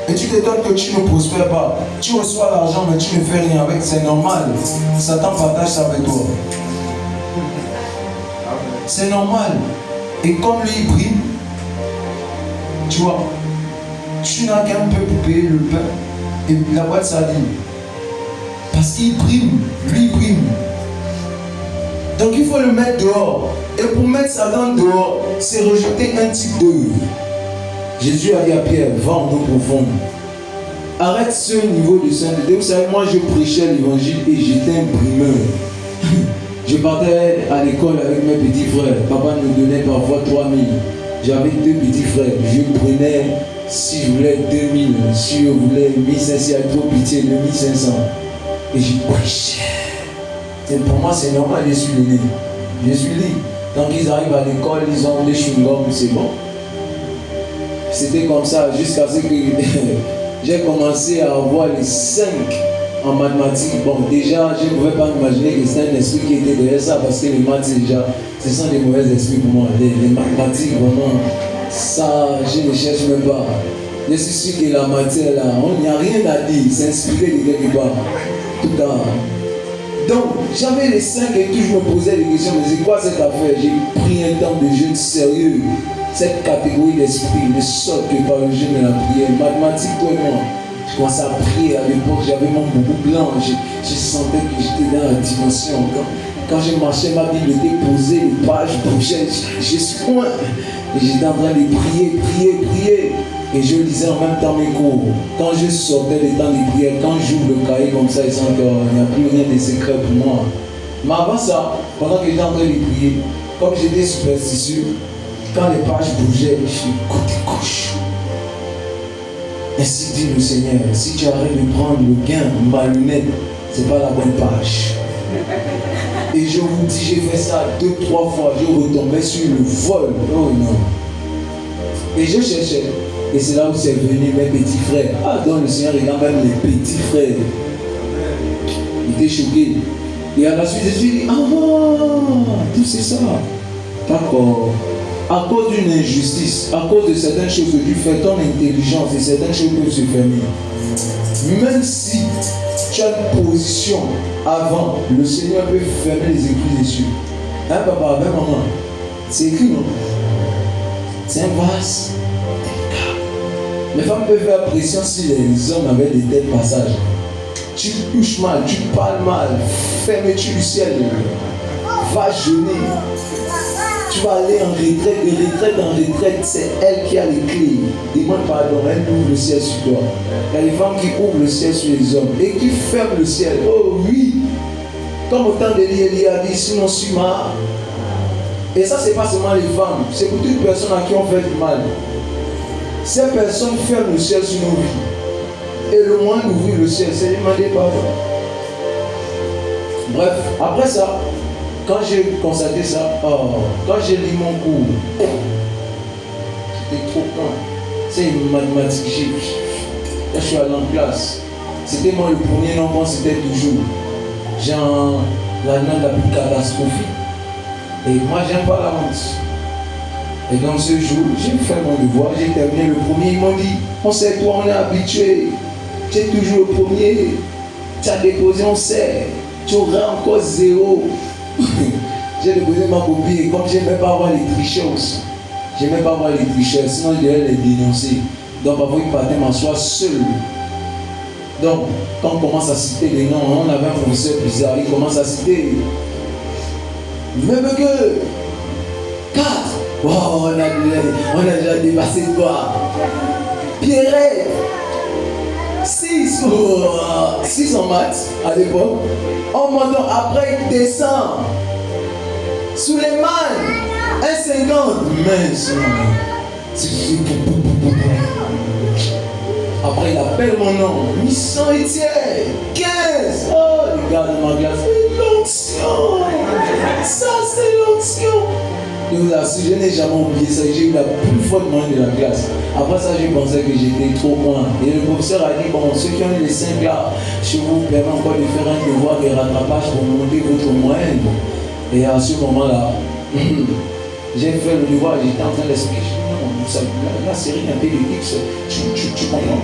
et tu t'étonnes que tu ne prospères pas. Tu reçois l'argent mais tu ne fais rien avec, c'est normal. Satan partage ça avec toi. C'est normal. Et comme lui il brille, tu vois, tu n'as qu'un peu pour payer le pain et la boîte s'aligne. Parce qu'il brime, lui il brime. Donc il faut le mettre dehors. Et pour mettre Satan dehors, c'est rejeter un type d'œuvre. Jésus a dit à Pierre, va en eau profonde. Arrête ce niveau de sainteté. Vous savez, moi je prêchais l'évangile et j'étais un brimeur. Je partais à l'école avec mes petits frères. Papa nous donnait parfois 3000. J'avais 2 petits frères. Je prenais, si je voulais 2000, si je voulais 1500, s'il y a trop pitié, 2500. Et je prêchais. Pour moi, c'est normal, je suis l'aîné. Je suis libre. Quand ils arrivent à l'école, ils ont des chewing-gums, c'est bon. C'était comme ça jusqu'à ce que j'ai commencé à avoir les 5 en mathématiques. Bon, déjà, je ne pouvais pas m'imaginer que c'était un esprit qui était derrière ça parce que les maths, déjà, ce sont des mauvais esprits pour moi. Les mathématiques, vraiment, ça, je ne cherche même pas. Je suis sûr que la matière, là, on n'y a rien à dire. C'est inspiré de quelque part. Tout cas. Donc, j'avais les 5 et tout, je me posais des questions. Mais c'est quoi cette affaire? J'ai pris un temps de jeûne sérieux. Cette catégorie d'esprit ne sort que par le jeûne et la prière. Mathématiques, toi et moi. Je commençais à prier à l'époque, j'avais mon boubou blanc. Je sentais que j'étais dans la dimension. Quand je marchais, ma Bible était posée, les pages bougeaient. Je suis loin. Et j'étais en train de prier. Et je lisais en même temps mes cours. Quand je sortais des temps de prière, quand j'ouvre le cahier comme ça, il sent qu'il n'y a plus rien de secret pour moi. Mais avant ça, pendant que j'étais en train de prier, comme j'étais superstitieux, quand les pages bougeaient, je suis côté gauche. Ainsi dit le Seigneur, si tu arrêtes de prendre le gain, ma lunette, c'est pas la bonne page. Et je vous dis, j'ai fait ça 2-3 fois, je retombais sur le vol. Oh non. Et je cherchais. Et c'est là où c'est venu mes petits frères. Ah, donc le Seigneur regarde même les petits frères. Il était choqué. Et à la suite, je me suis dit, tout c'est ça. D'accord. À cause d'une injustice, à cause de certaines choses que tu fais, ton intelligence et certaines choses peuvent se fermer. Même si tu as une position avant, le Seigneur peut fermer les écrits dessus. Hein, papa, ben maman, c'est écrit, non? C'est un vase. Les femmes peuvent faire pression si les hommes avaient des tels passages. Tu touches mal, tu parles mal, ferme-tu du ciel. Va jeûner. Tu vas aller en retraite, de retraite en retraite, c'est elle qui a les clés. Demande pardon, elle ouvre le ciel sur toi. Il y a des femmes qui ouvrent le ciel sur les hommes et qui ferment le ciel. Oh oui! Comme au temps d'Élie a dit, sinon je suis marre. Et ça, c'est pas seulement les femmes, c'est pour toutes les personnes à qui on fait du mal. Ces personnes ferment le ciel sur nos vies. Et le moins d'ouvrir le ciel, c'est demander pardon. Bref, après ça, quand j'ai constaté ça, quand j'ai lu mon cours, c'était trop loin. C'est une mathématique. Là, je suis allé en classe. C'était moi le premier nom, c'était toujours. Genre, la note la plus catastrophique. Et moi, j'aime pas la honte. Et dans ce jour, j'ai fait mon devoir, j'ai terminé le premier. Ils m'ont dit, on sait toi, on est habitué. Tu es toujours le premier. Tu as déposé, on sait. Tu auras encore 0. J'ai déposé ma copie et comme j'aimais pas avoir les tricheurs aussi. J'aimais pas avoir les tricheurs, sinon je devais les dénoncer. Donc parfois ils partaient m'asseoir seul. Donc quand on commence à citer les noms, on avait un professeur bizarre, il commence à citer. Même que 4. Oh, on a déjà dépassé toi. Pierrette. 6. Oh, 6 en maths à l'époque. En montant, après il descend. Suleiman, 1,50. Mince. Après il appelle mon nom. Mission Etienne. 15. Oh, les gars de ma classe. L'onction. Ça c'est l'onction. Je vous assure, je n'ai jamais oublié ça. J'ai eu la plus forte moyenne de la classe. Après ça, je pensais que j'étais trop loin. Et le professeur a dit, bon, ceux qui ont eu les 5 là, je vous permets encore de faire un devoir de rattrapage pour monter votre moyenne. Et à ce moment-là, j'ai fait le devoir, j'étais en train d'expliquer. Non, ça, la série un peu de X, tu comprends.